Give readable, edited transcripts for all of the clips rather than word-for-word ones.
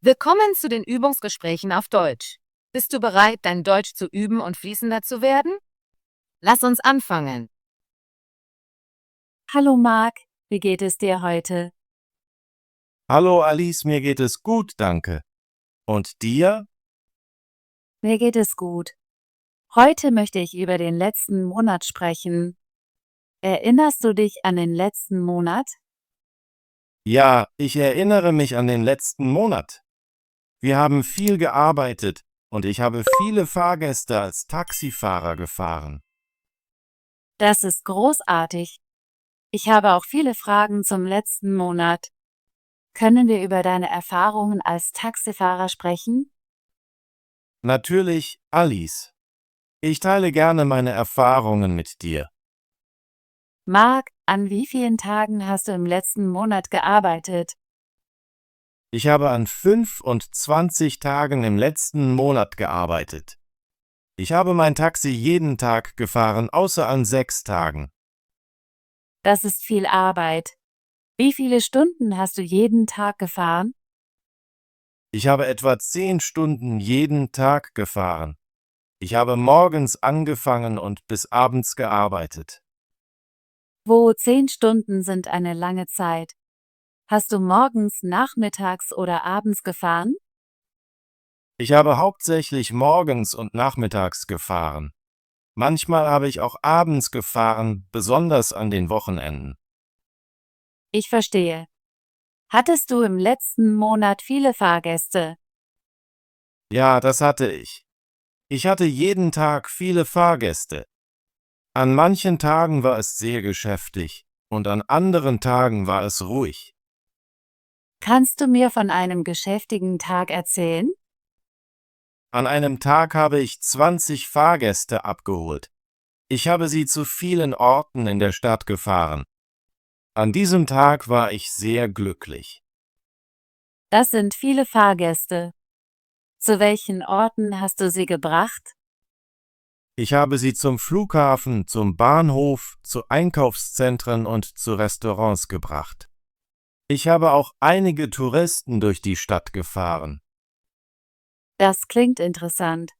Willkommen zu den Übungsgesprächen auf Deutsch. Bist du bereit, dein Deutsch zu üben und fließender zu werden? Lass uns anfangen. Hallo Marc, wie geht es dir heute? Hallo Alice, mir geht es gut, danke. Und dir? Mir geht es gut. Heute möchte ich über den letzten Monat sprechen. Erinnerst du dich an den letzten Monat? Ja, ich erinnere mich an den letzten Monat. Wir haben viel gearbeitet und ich habe viele Fahrgäste als Taxifahrer gefahren. Das ist großartig. Ich habe auch viele Fragen zum letzten Monat. Können wir über deine Erfahrungen als Taxifahrer sprechen? Natürlich, Alice. Ich teile gerne meine Erfahrungen mit dir. Marc, an wie vielen Tagen hast du im letzten Monat gearbeitet? Ich habe an 25 Tagen im letzten Monat gearbeitet. Ich habe mein Taxi jeden Tag gefahren, außer an 6 Tagen. Das ist viel Arbeit. Wie viele Stunden hast du jeden Tag gefahren? Ich habe etwa 10 Stunden jeden Tag gefahren. Ich habe morgens angefangen und bis abends gearbeitet. 10 Stunden sind eine lange Zeit. Hast du morgens, nachmittags oder abends gefahren? Ich habe hauptsächlich morgens und nachmittags gefahren. Manchmal habe ich auch abends gefahren, besonders an den Wochenenden. Ich verstehe. Hattest du im letzten Monat viele Fahrgäste? Ja, das hatte ich. Ich hatte jeden Tag viele Fahrgäste. An manchen Tagen war es sehr geschäftig und an anderen Tagen war es ruhig. Kannst du mir von einem geschäftigen Tag erzählen? An einem Tag habe ich 20 Fahrgäste abgeholt. Ich habe sie zu vielen Orten in der Stadt gefahren. An diesem Tag war ich sehr glücklich. Das sind viele Fahrgäste. Zu welchen Orten hast du sie gebracht? Ich habe sie zum Flughafen, zum Bahnhof, zu Einkaufszentren und zu Restaurants gebracht. Ich habe auch einige Touristen durch die Stadt gefahren. Das klingt interessant.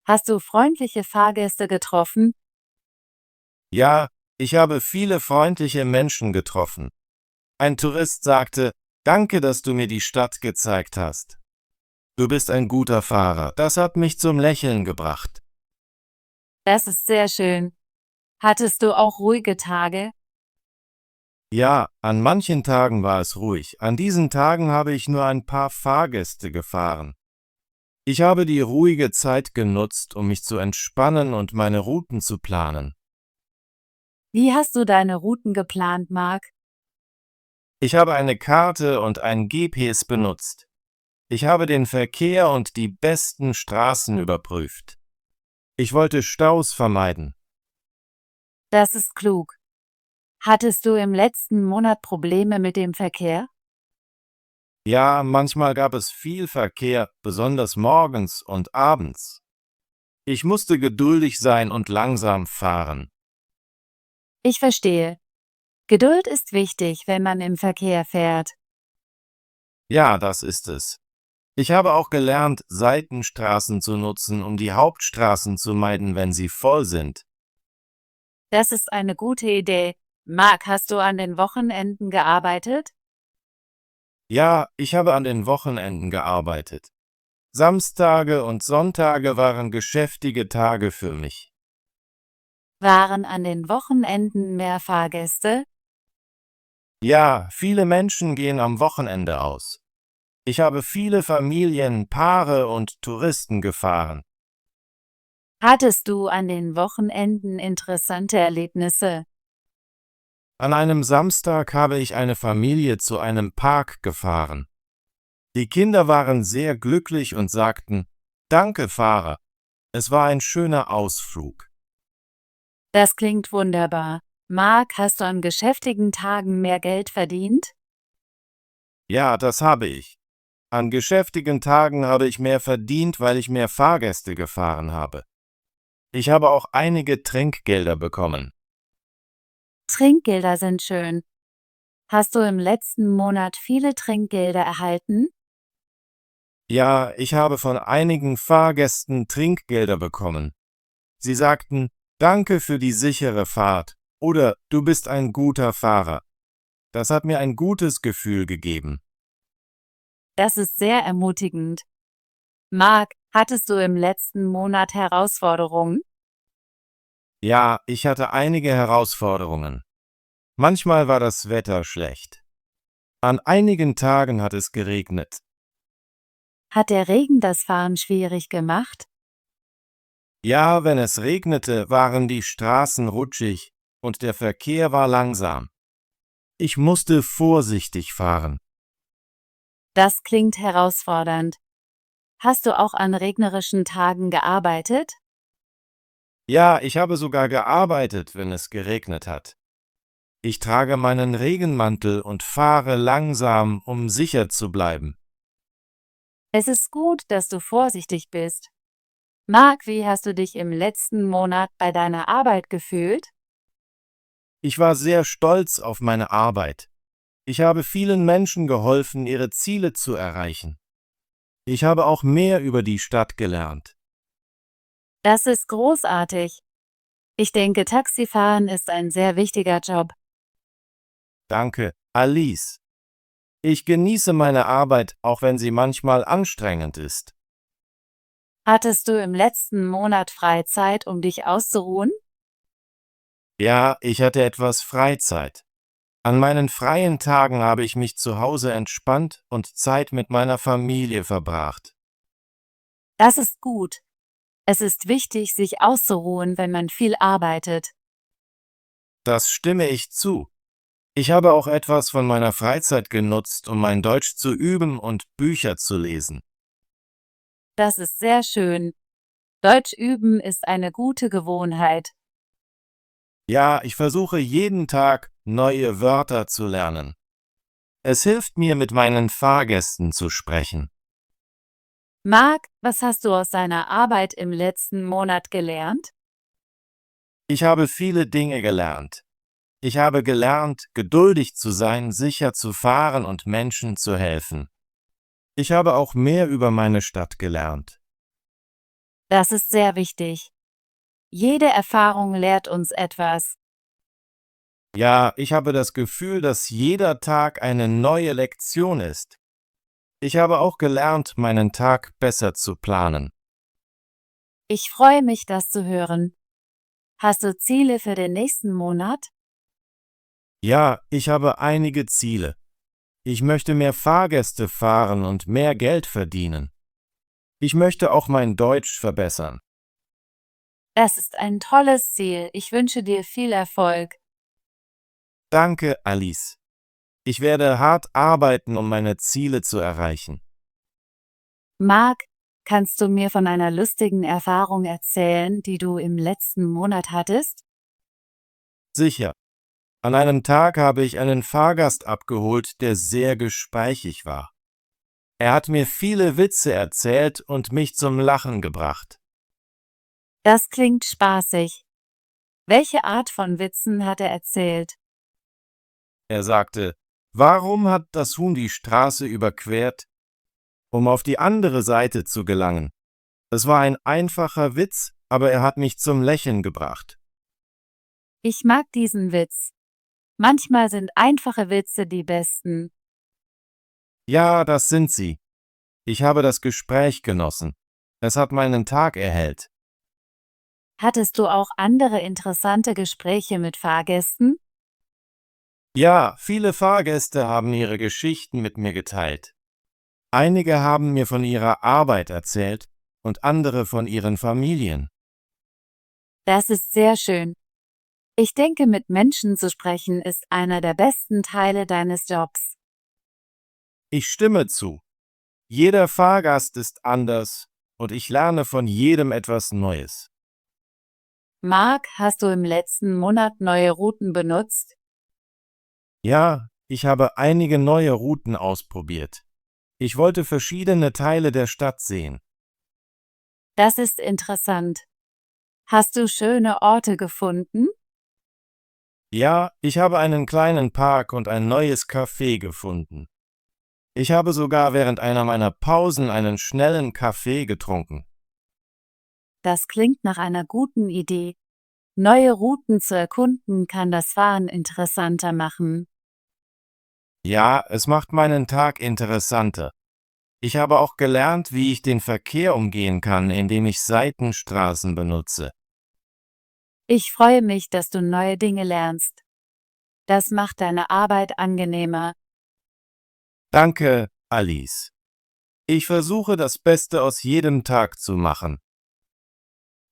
Hast du freundliche Fahrgäste getroffen? Ja, ich habe viele freundliche Menschen getroffen. Ein Tourist sagte, danke, dass du mir die Stadt gezeigt hast. Du bist ein guter Fahrer. Das hat mich zum Lächeln gebracht. Das ist sehr schön. Hattest du auch ruhige Tage? Ja, an manchen Tagen war es ruhig. An diesen Tagen habe ich nur ein paar Fahrgäste gefahren. Ich habe die ruhige Zeit genutzt, um mich zu entspannen und meine Routen zu planen. Wie hast du deine Routen geplant, Marc? Ich habe eine Karte und ein GPS benutzt. Ich habe den Verkehr und die besten Straßen überprüft. Ich wollte Staus vermeiden. Das ist klug. Hattest du im letzten Monat Probleme mit dem Verkehr? Ja, manchmal gab es viel Verkehr, besonders morgens und abends. Ich musste geduldig sein und langsam fahren. Ich verstehe. Geduld ist wichtig, wenn man im Verkehr fährt. Ja, das ist es. Ich habe auch gelernt, Seitenstraßen zu nutzen, um die Hauptstraßen zu meiden, wenn sie voll sind. Das ist eine gute Idee. Marc, hast du an den Wochenenden gearbeitet? Ja, ich habe an den Wochenenden gearbeitet. Samstage und Sonntage waren geschäftige Tage für mich. Waren an den Wochenenden mehr Fahrgäste? Ja, viele Menschen gehen am Wochenende aus. Ich habe viele Familien, Paare und Touristen gefahren. Hattest du an den Wochenenden interessante Erlebnisse? An einem Samstag habe ich eine Familie zu einem Park gefahren. Die Kinder waren sehr glücklich und sagten, Danke, Fahrer. Es war ein schöner Ausflug. Das klingt wunderbar. Marc, hast du an geschäftigen Tagen mehr Geld verdient? Ja, das habe ich. An geschäftigen Tagen habe ich mehr verdient, weil ich mehr Fahrgäste gefahren habe. Ich habe auch einige Trinkgelder bekommen. Trinkgelder sind schön. Hast du im letzten Monat viele Trinkgelder erhalten? Ja, ich habe von einigen Fahrgästen Trinkgelder bekommen. Sie sagten, danke für die sichere Fahrt oder du bist ein guter Fahrer. Das hat mir ein gutes Gefühl gegeben. Das ist sehr ermutigend. Mark, hattest du im letzten Monat Herausforderungen? Ja, ich hatte einige Herausforderungen. Manchmal war das Wetter schlecht. An einigen Tagen hat es geregnet. Hat der Regen das Fahren schwierig gemacht? Ja, wenn es regnete, waren die Straßen rutschig und der Verkehr war langsam. Ich musste vorsichtig fahren. Das klingt herausfordernd. Hast du auch an regnerischen Tagen gearbeitet? Ja, ich habe sogar gearbeitet, wenn es geregnet hat. Ich trage meinen Regenmantel und fahre langsam, um sicher zu bleiben. Es ist gut, dass du vorsichtig bist. Mark, wie hast du dich im letzten Monat bei deiner Arbeit gefühlt? Ich war sehr stolz auf meine Arbeit. Ich habe vielen Menschen geholfen, ihre Ziele zu erreichen. Ich habe auch mehr über die Stadt gelernt. Das ist großartig. Ich denke, Taxifahren ist ein sehr wichtiger Job. Danke, Alice. Ich genieße meine Arbeit, auch wenn sie manchmal anstrengend ist. Hattest du im letzten Monat Freizeit, um dich auszuruhen? Ja, ich hatte etwas Freizeit. An meinen freien Tagen habe ich mich zu Hause entspannt und Zeit mit meiner Familie verbracht. Das ist gut. Es ist wichtig, sich auszuruhen, wenn man viel arbeitet. Das stimme ich zu. Ich habe auch etwas von meiner Freizeit genutzt, um mein Deutsch zu üben und Bücher zu lesen. Das ist sehr schön. Deutsch üben ist eine gute Gewohnheit. Ja, ich versuche jeden Tag, neue Wörter zu lernen. Es hilft mir, mit meinen Fahrgästen zu sprechen. Marc, was hast du aus deiner Arbeit im letzten Monat gelernt? Ich habe viele Dinge gelernt. Ich habe gelernt, geduldig zu sein, sicher zu fahren und Menschen zu helfen. Ich habe auch mehr über meine Stadt gelernt. Das ist sehr wichtig. Jede Erfahrung lehrt uns etwas. Ja, ich habe das Gefühl, dass jeder Tag eine neue Lektion ist. Ich habe auch gelernt, meinen Tag besser zu planen. Ich freue mich, das zu hören. Hast du Ziele für den nächsten Monat? Ja, ich habe einige Ziele. Ich möchte mehr Fahrgäste fahren und mehr Geld verdienen. Ich möchte auch mein Deutsch verbessern. Das ist ein tolles Ziel. Ich wünsche dir viel Erfolg. Danke, Alice. Ich werde hart arbeiten, um meine Ziele zu erreichen. Marc, kannst du mir von einer lustigen Erfahrung erzählen, die du im letzten Monat hattest? Sicher. An einem Tag habe ich einen Fahrgast abgeholt, der sehr gesprächig war. Er hat mir viele Witze erzählt und mich zum Lachen gebracht. Das klingt spaßig. Welche Art von Witzen hat er erzählt? Er sagte, warum hat das Huhn die Straße überquert, um auf die andere Seite zu gelangen? Es war ein einfacher Witz, aber er hat mich zum Lächeln gebracht. Ich mag diesen Witz. Manchmal sind einfache Witze die besten. Ja, das sind sie. Ich habe das Gespräch genossen. Es hat meinen Tag erhellt. Hattest du auch andere interessante Gespräche mit Fahrgästen? Ja, viele Fahrgäste haben ihre Geschichten mit mir geteilt. Einige haben mir von ihrer Arbeit erzählt und andere von ihren Familien. Das ist sehr schön. Ich denke, mit Menschen zu sprechen ist einer der besten Teile deines Jobs. Ich stimme zu. Jeder Fahrgast ist anders und ich lerne von jedem etwas Neues. Marc, hast du im letzten Monat neue Routen benutzt? Ja, ich habe einige neue Routen ausprobiert. Ich wollte verschiedene Teile der Stadt sehen. Das ist interessant. Hast du schöne Orte gefunden? Ja, ich habe einen kleinen Park und ein neues Café gefunden. Ich habe sogar während einer meiner Pausen einen schnellen Kaffee getrunken. Das klingt nach einer guten Idee. Neue Routen zu erkunden kann das Fahren interessanter machen. Ja, es macht meinen Tag interessanter. Ich habe auch gelernt, wie ich den Verkehr umgehen kann, indem ich Seitenstraßen benutze. Ich freue mich, dass du neue Dinge lernst. Das macht deine Arbeit angenehmer. Danke, Alice. Ich versuche, das Beste aus jedem Tag zu machen.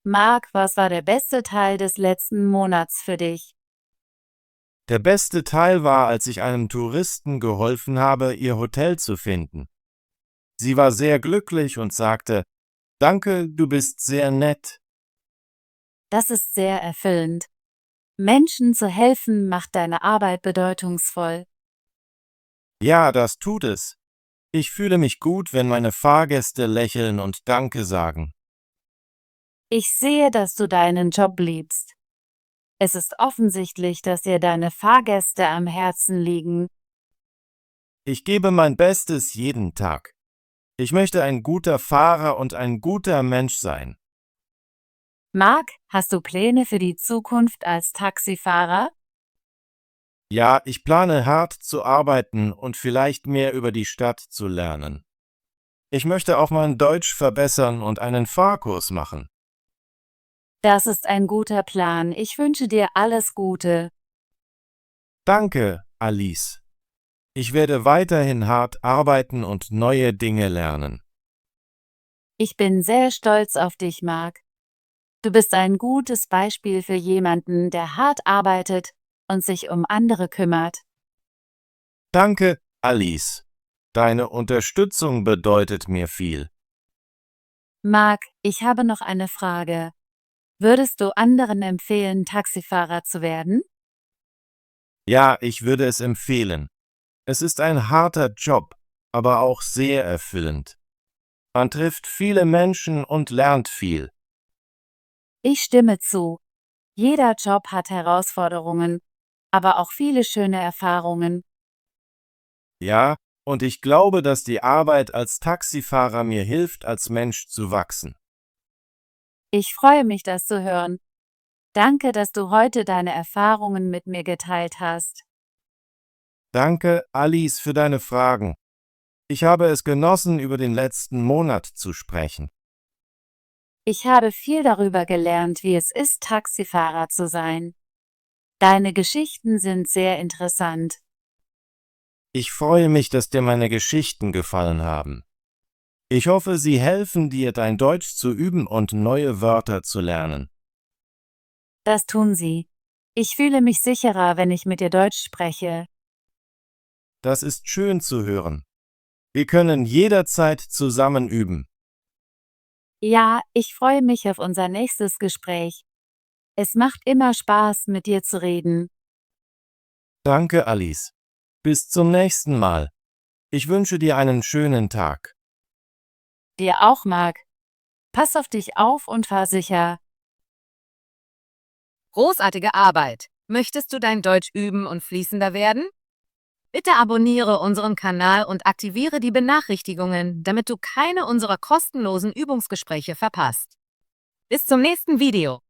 Marc, was war der beste Teil des letzten Monats für dich? Der beste Teil war, als ich einem Touristen geholfen habe, ihr Hotel zu finden. Sie war sehr glücklich und sagte, Danke, du bist sehr nett. Das ist sehr erfüllend. Menschen zu helfen macht deine Arbeit bedeutungsvoll. Ja, das tut es. Ich fühle mich gut, wenn meine Fahrgäste lächeln und Danke sagen. Ich sehe, dass du deinen Job liebst. Es ist offensichtlich, dass dir deine Fahrgäste am Herzen liegen. Ich gebe mein Bestes jeden Tag. Ich möchte ein guter Fahrer und ein guter Mensch sein. Marc, hast du Pläne für die Zukunft als Taxifahrer? Ja, ich plane hart zu arbeiten und vielleicht mehr über die Stadt zu lernen. Ich möchte auch mein Deutsch verbessern und einen Fahrkurs machen. Das ist ein guter Plan. Ich wünsche dir alles Gute. Danke, Alice. Ich werde weiterhin hart arbeiten und neue Dinge lernen. Ich bin sehr stolz auf dich, Marc. Du bist ein gutes Beispiel für jemanden, der hart arbeitet und sich um andere kümmert. Danke, Alice. Deine Unterstützung bedeutet mir viel. Marc, ich habe noch eine Frage. Würdest du anderen empfehlen, Taxifahrer zu werden? Ja, ich würde es empfehlen. Es ist ein harter Job, aber auch sehr erfüllend. Man trifft viele Menschen und lernt viel. Ich stimme zu. Jeder Job hat Herausforderungen, aber auch viele schöne Erfahrungen. Ja, und ich glaube, dass die Arbeit als Taxifahrer mir hilft, als Mensch zu wachsen. Ich freue mich, das zu hören. Danke, dass du heute deine Erfahrungen mit mir geteilt hast. Danke, Alice, für deine Fragen. Ich habe es genossen, über den letzten Monat zu sprechen. Ich habe viel darüber gelernt, wie es ist, Taxifahrer zu sein. Deine Geschichten sind sehr interessant. Ich freue mich, dass dir meine Geschichten gefallen haben. Ich hoffe, sie helfen dir, dein Deutsch zu üben und neue Wörter zu lernen. Das tun sie. Ich fühle mich sicherer, wenn ich mit dir Deutsch spreche. Das ist schön zu hören. Wir können jederzeit zusammen üben. Ja, ich freue mich auf unser nächstes Gespräch. Es macht immer Spaß, mit dir zu reden. Danke, Alice. Bis zum nächsten Mal. Ich wünsche dir einen schönen Tag. Dir auch, Marc. Pass auf dich auf und fahr sicher. Großartige Arbeit! Möchtest du dein Deutsch üben und fließender werden? Bitte abonniere unseren Kanal und aktiviere die Benachrichtigungen, damit du keine unserer kostenlosen Übungsgespräche verpasst. Bis zum nächsten Video.